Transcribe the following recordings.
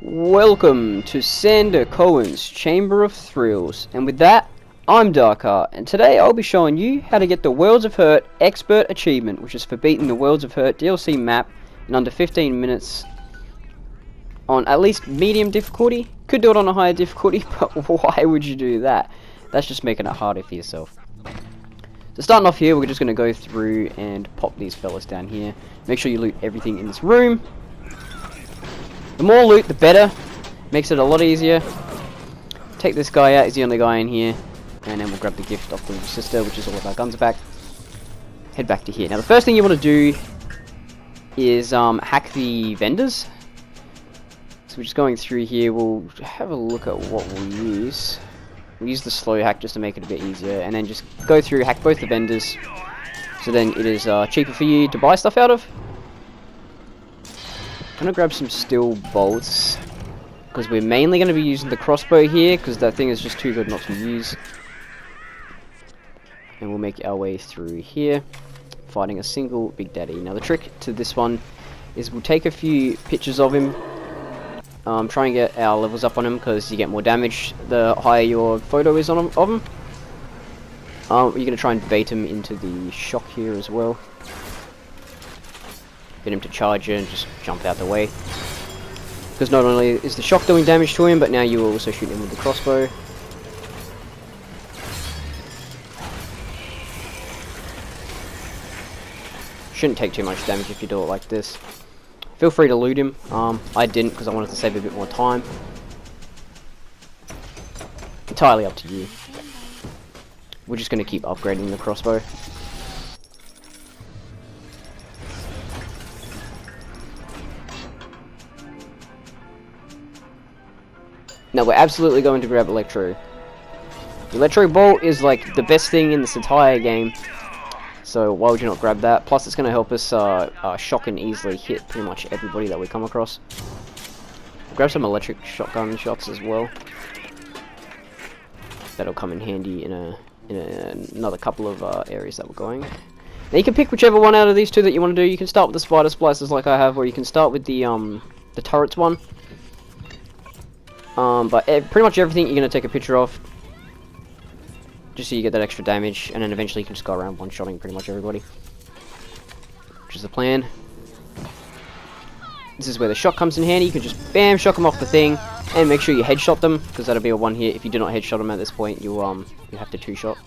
Welcome to Sander Cohen's Chamber of Thrills, and with that, I'm Darkheart, and today I'll be showing you how to get the Worlds of Hurt Expert Achievement, which is for beating the Worlds of Hurt DLC map in under 15 minutes on at least medium difficulty. Could do it on a higher difficulty, but why would you do that? That's just making it harder for yourself. So starting off here, we're just going to go through and pop these fellas down here. Make sure you loot everything in this room. The more loot, the better. Makes it a lot easier. Take this guy out, he's the only guy in here. And then we'll grab the gift off the sister, which is all of our guns back. Head back to here. Now the first thing you want to do is hack the vendors. So we're just going through here, we'll have a look at what we'll use. We'll use the slow hack just to make it a bit easier. And then just go through, hack both the vendors. So then it is cheaper for you to buy stuff out of. I'm gonna grab some steel bolts because we're mainly going to be using the crossbow here because that thing is just too good not to use. And we'll make our way through here, fighting a single Big Daddy. Now the trick to this one is we'll take a few pictures of him, try and get our levels up on him because you get more damage the higher your photo is on him, of him. You're going to try and bait him into the shock here as well. Get him to charge you and just jump out the way. Because not only is the shock doing damage to him, but now you will also shoot him with the crossbow. Shouldn't take too much damage if you do it like this. Feel free to loot him. I didn't because I wanted to save a bit more time. Entirely up to you. We're just going to keep upgrading the crossbow. Now we're absolutely going to grab Electro. The Electro Bolt is like the best thing in this entire game. So why would you not grab that? Plus it's going to help us shock and easily hit pretty much everybody that we come across. Grab some electric shotgun shots as well. That'll come in handy in another couple of areas that we're going. Now you can pick whichever one out of these two that you want to do. You can start with the spider splicers like I have, or you can start with the turrets one. But pretty much everything you're going to take a picture of, just so you get that extra damage, and then eventually you can just go around one-shotting pretty much everybody, which is the plan. This is where the shot comes in handy. You can just bam, shock them off the thing, and make sure you headshot them, because that'll be a one hit. If you do not headshot them at this point, you have to two-shot.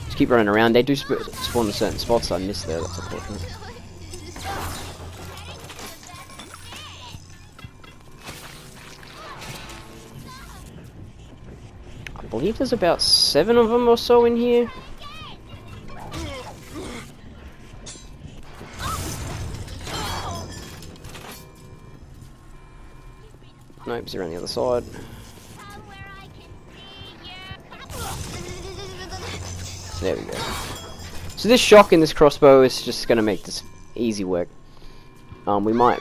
Just keep running around. They do spawn in certain spots. I missed there. That's unfortunate. I believe there's about 7 of them or so in here. Nope, they're on the other side. There we go. So this shock and this crossbow is just going to make this easy work. We might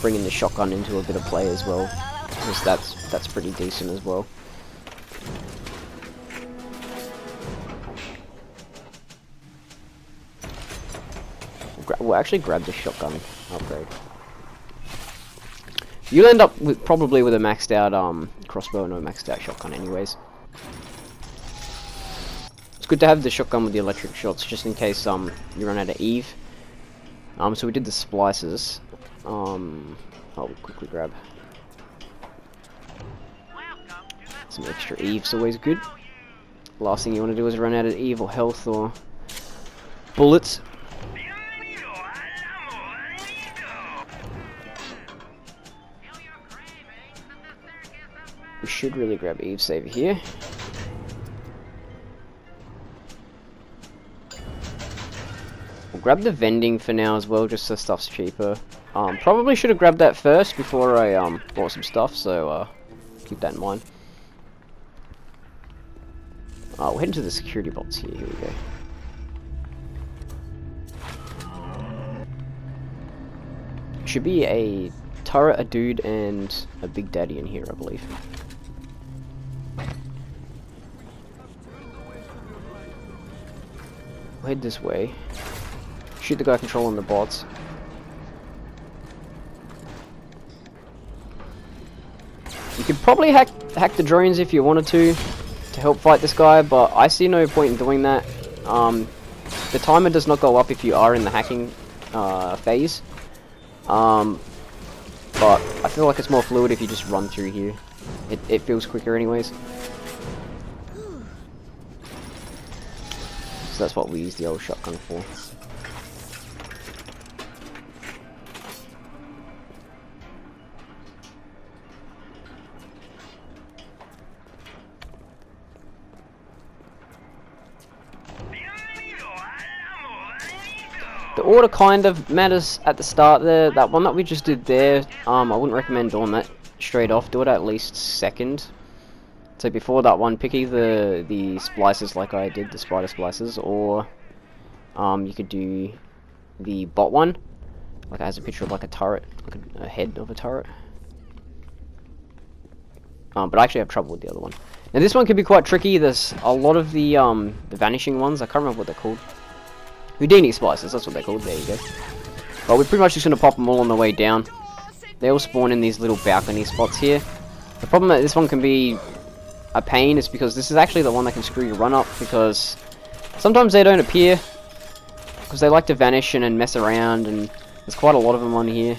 bring in the shotgun into a bit of play as well, because that's pretty decent as well. We'll actually grab the shotgun upgrade. You'll end up probably with a maxed out crossbow and a maxed out shotgun anyways. It's good to have the shotgun with the electric shots just in case you run out of Eve. So we did the splices. I'll quickly grab some extra Eve's always good. Last thing you want to do is run out of Eve or health or bullets. We should really grab Eve Saver here. We'll grab the vending for now as well, just so stuff's cheaper. Probably should have grabbed that first before I bought some stuff, so keep that in mind. We'll head into the security bolts here. Here we go. Should be a turret, a dude, and a Big Daddy in here, I believe. We'll head this way. Shoot the guy controlling the bots. You could probably hack the drones if you wanted to help fight this guy, but I see no point in doing that. The timer does not go up if you are in the hacking phase. But I feel like it's more fluid if you just run through here. It feels quicker anyways. So that's what we use the old shotgun for. The order kind of matters at the start there. That one that we just did there, I wouldn't recommend doing that straight off. Do it at least second. So before that one, pick either the splices like I did, the spider splices, or you could do the bot one. Like it has a picture of like a turret, like a head of a turret. But I actually have trouble with the other one. Now this one can be quite tricky. There's a lot of the vanishing ones. I can't remember what they're called. Houdini splices, that's what they're called, there you go. But we're pretty much just going to pop them all on the way down. They all spawn in these little balcony spots here. The problem that this one can be a pain is because this is actually the one that can screw your run up, because sometimes they don't appear, because they like to vanish and then mess around, and there's quite a lot of them on here.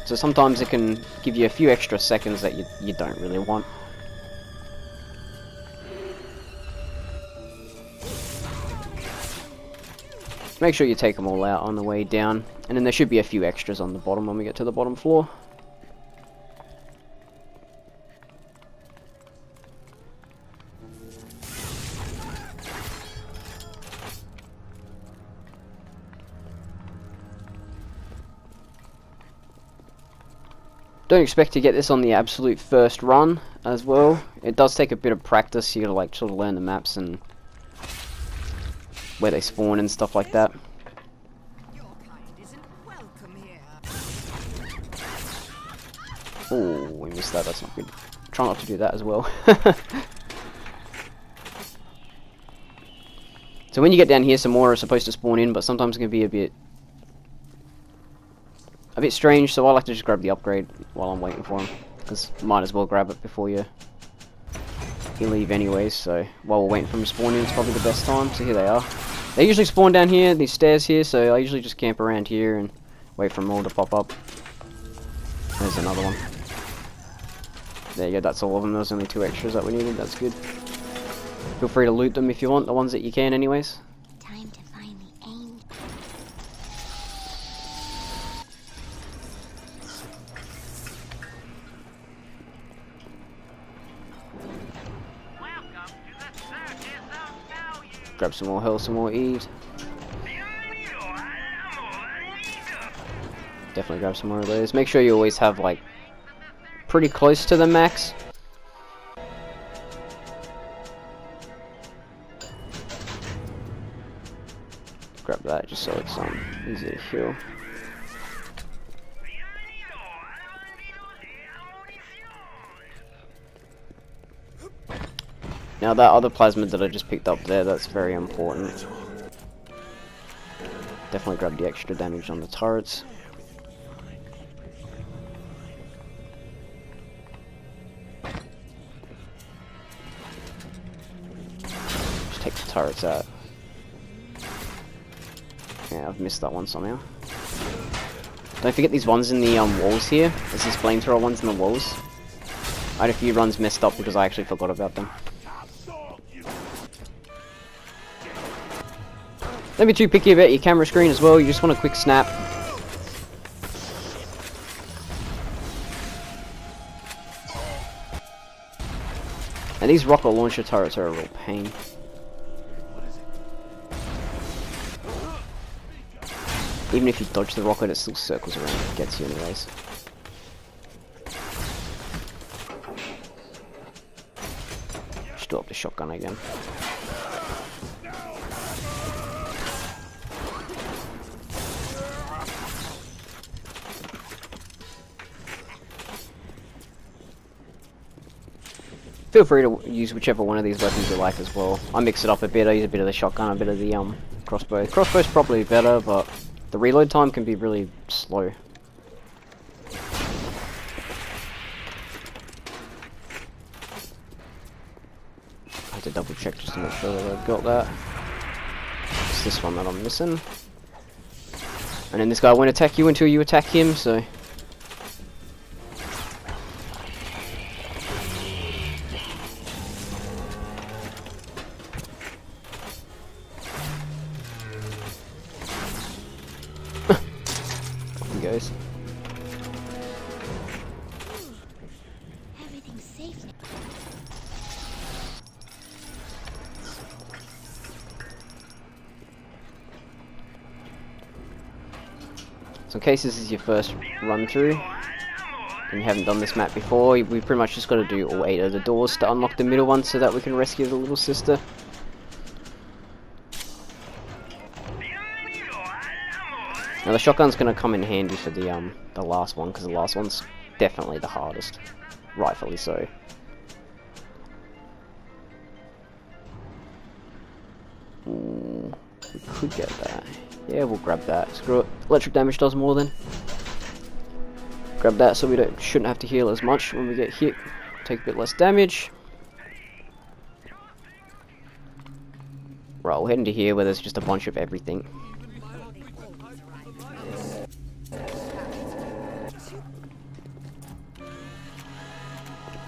So sometimes it can give you a few extra seconds that you don't really want. Make sure you take them all out on the way down, and then there should be a few extras on the bottom when we get to the bottom floor. Don't expect to get this on the absolute first run as well. It does take a bit of practice. You gotta like sort of learn the maps and where they spawn and stuff like that. Oh, we missed that. That's not good. Try not to do that as well. So when you get down here, some more are supposed to spawn in, but sometimes it can be a bit strange. So I like to just grab the upgrade while I'm waiting for them, because might as well grab it before you leave anyways. So while we're waiting for them to spawn in, it's probably the best time. So here they are. They usually spawn down here, these stairs here, so I usually just camp around here and wait for them all to pop up. There's another one. There you go, that's all of them. There's only 2 extras that we needed, that's good. Feel free to loot them if you want, the ones that you can anyways. Time to find the aim. Grab some more health, some more ease. Definitely grab some more of those. Make sure you always have like pretty close to the max. Grab that just so it's easy to kill. Now that other plasmid that I just picked up there, that's very important. Definitely grab the extra damage on the turrets. Just take the turrets out. Yeah, I've missed that one somehow. Don't forget these ones in the walls here. There's these flamethrower ones in the walls. I had a few runs messed up because I actually forgot about them. Don't be too picky about your camera screen as well, you just want a quick snap. And these rocket launcher turrets are a real pain. Even if you dodge the rocket, it still circles around and gets you anyways. Just do up the shotgun again. Feel free to use whichever one of these weapons you like as well. I mix it up a bit. I use a bit of the shotgun, a bit of the crossbow. Crossbow's probably better, but the reload time can be really slow. had to double check just to make sure that I got that. It's this one that I'm missing. And then this guy won't attack you until you attack him, so... Off he goes. Everything's safe now. So in case this is your first run through, and you haven't done this map before, we pretty much just got to do all 8 of the doors to unlock the middle one so that we can rescue the little sister. Now the shotgun's going to come in handy for the last one, because the last one's definitely the hardest. Rightfully so. Ooh, we could get that. Yeah, we'll grab that. Screw it. Electric damage does more then. Grab that so we shouldn't have to heal as much when we get hit. Take a bit less damage. Right, we'll head into here where there's just a bunch of everything.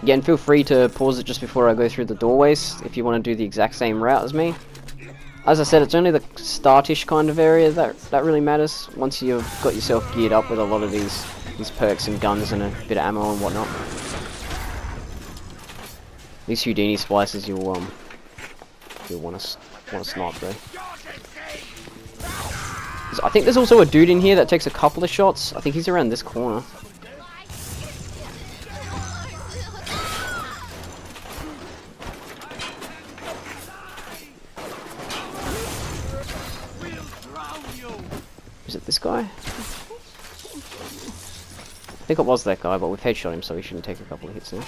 Again, feel free to pause it just before I go through the doorways if you want to do the exact same route as me. As I said, it's only the startish kind of area that really matters. Once you've got yourself geared up with a lot of these perks and guns and a bit of ammo and whatnot. These Houdini splices you'll want to snipe though. I think there's also a dude in here that takes a couple of shots. I think he's around this corner. Is it this guy? I think it was that guy, but we've headshot him, so he shouldn't take a couple of hits now.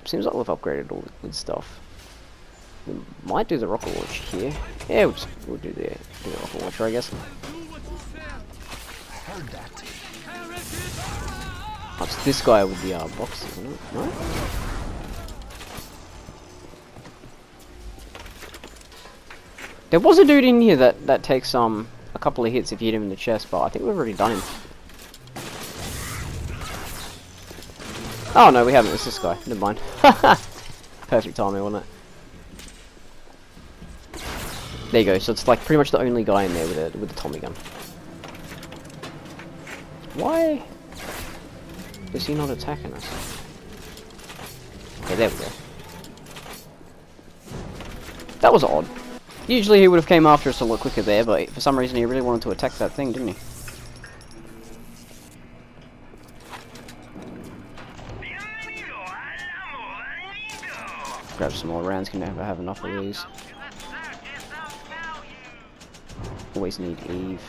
Seems like we've upgraded all the good stuff. We might do the rocket launch here. Yeah, we'll do the rocket launcher, I guess. Oh, it's this guy with the boxes, isn't it? No? There was a dude in here that takes a couple of hits if you hit him in the chest, but I think we've already done him. Oh no, we haven't. It's this guy. Never mind. Perfect timing, wasn't it? There you go. So it's like pretty much the only guy in there with a Tommy gun. Why is he not attacking us? Okay, there we go. That was odd. Usually he would have came after us a lot quicker there, but for some reason he really wanted to attack that thing, didn't he? Grab some more rounds, can never have enough of these. Always need Eve.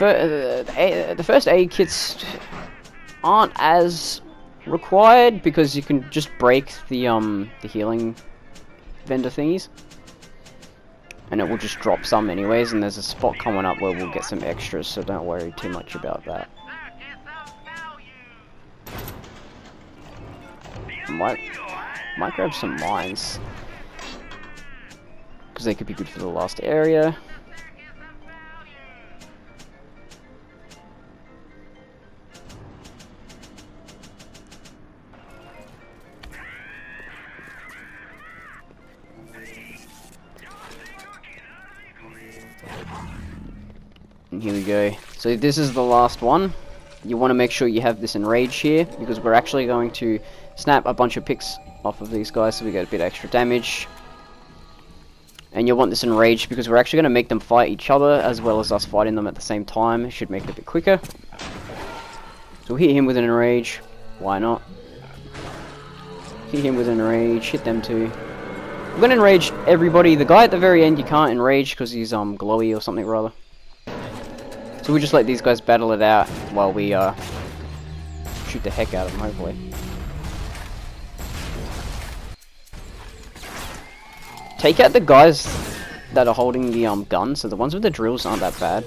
The first aid kits aren't as required because you can just break the healing vendor thingies. And it will just drop some anyways, and there's a spot coming up where we'll get some extras, so don't worry too much about that. Might grab some mines, because they could be good for the last area. And here we go. So this is the last one. You want to make sure you have this enrage here, because we're actually going to snap a bunch of picks off of these guys so we get a bit extra damage. And you'll want this enraged because we're actually going to make them fight each other as well as us fighting them at the same time. It should make it a bit quicker. So we'll hit him with an enrage. Why not? Hit him with an enrage. Hit them too. We're going to enrage everybody. The guy at the very end you can't enrage because he's glowy or something rather. So we just let these guys battle it out while we shoot the heck out of them, hopefully. Take out the guys that are holding the guns, so the ones with the drills aren't that bad.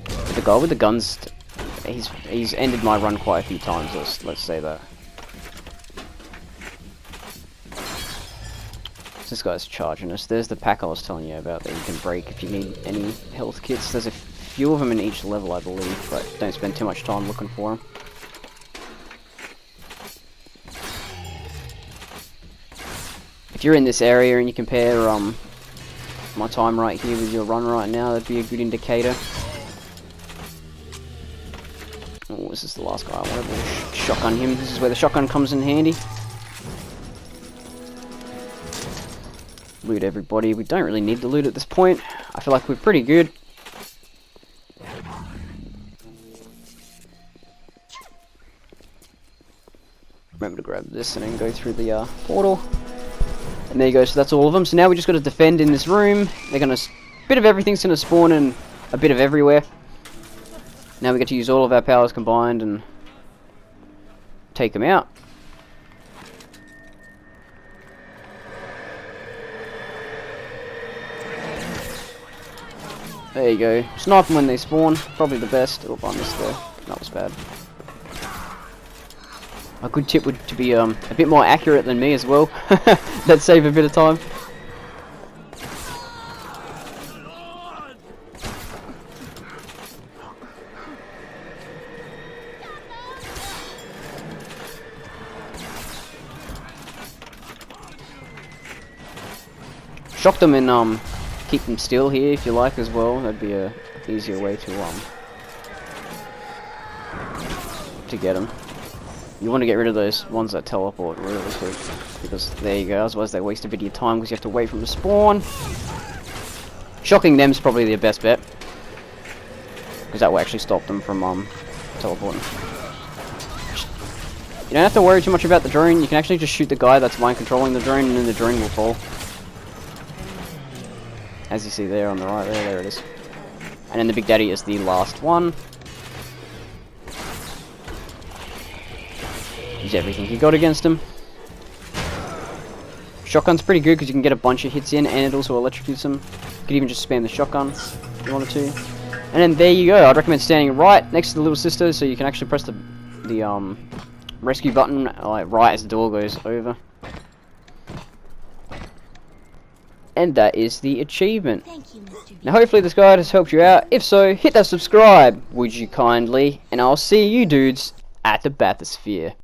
But the guy with the guns he's ended my run quite a few times. Let's say that. This guy's charging us. There's the pack I was telling you about that you can break if you need any health kits. There's a few of them in each level, I believe, but don't spend too much time looking for them. If you're in this area and you compare my time right here with your run right now, that'd be a good indicator. Oh, this is the last guy. I want to shotgun him. This is where the shotgun comes in handy. Loot everybody. We don't really need to loot at this point. I feel like we're pretty good. Remember to grab this and then go through the portal. And there you go. So that's all of them. So now we just got to defend in this room. They're gonna bit of everything's gonna spawn in a bit of everywhere. Now we get to use all of our powers combined and take them out. There you go. Snipe them when they spawn. Probably the best. Oh, I missed there. That was bad. A good tip would to be a bit more accurate than me as well. That'd save a bit of time. Shock them and keep them still here if you like as well. That'd be a easier way to get them. You want to get rid of those ones that teleport really quick, because there you go. Otherwise they waste a bit of your time because you have to wait for them to spawn. Shocking them's probably the best bet, because that will actually stop them from teleporting. You don't have to worry too much about the drone. You can actually just shoot the guy that's mind controlling the drone, and then the drone will fall. As you see there on the right there it is. And then the Big Daddy is the last one. Use everything you got against him. Shotgun's pretty good because you can get a bunch of hits in, and it also electrocutes them. You could even just spam the shotgun if you wanted to. And then there you go. I'd recommend standing right next to the little sister so you can actually press the rescue button like right as the door goes over. And that is the achievement. Thank you, Mr. B. Now hopefully this guide has helped you out. If so, hit that subscribe, would you kindly? And I'll see you dudes at the bathysphere.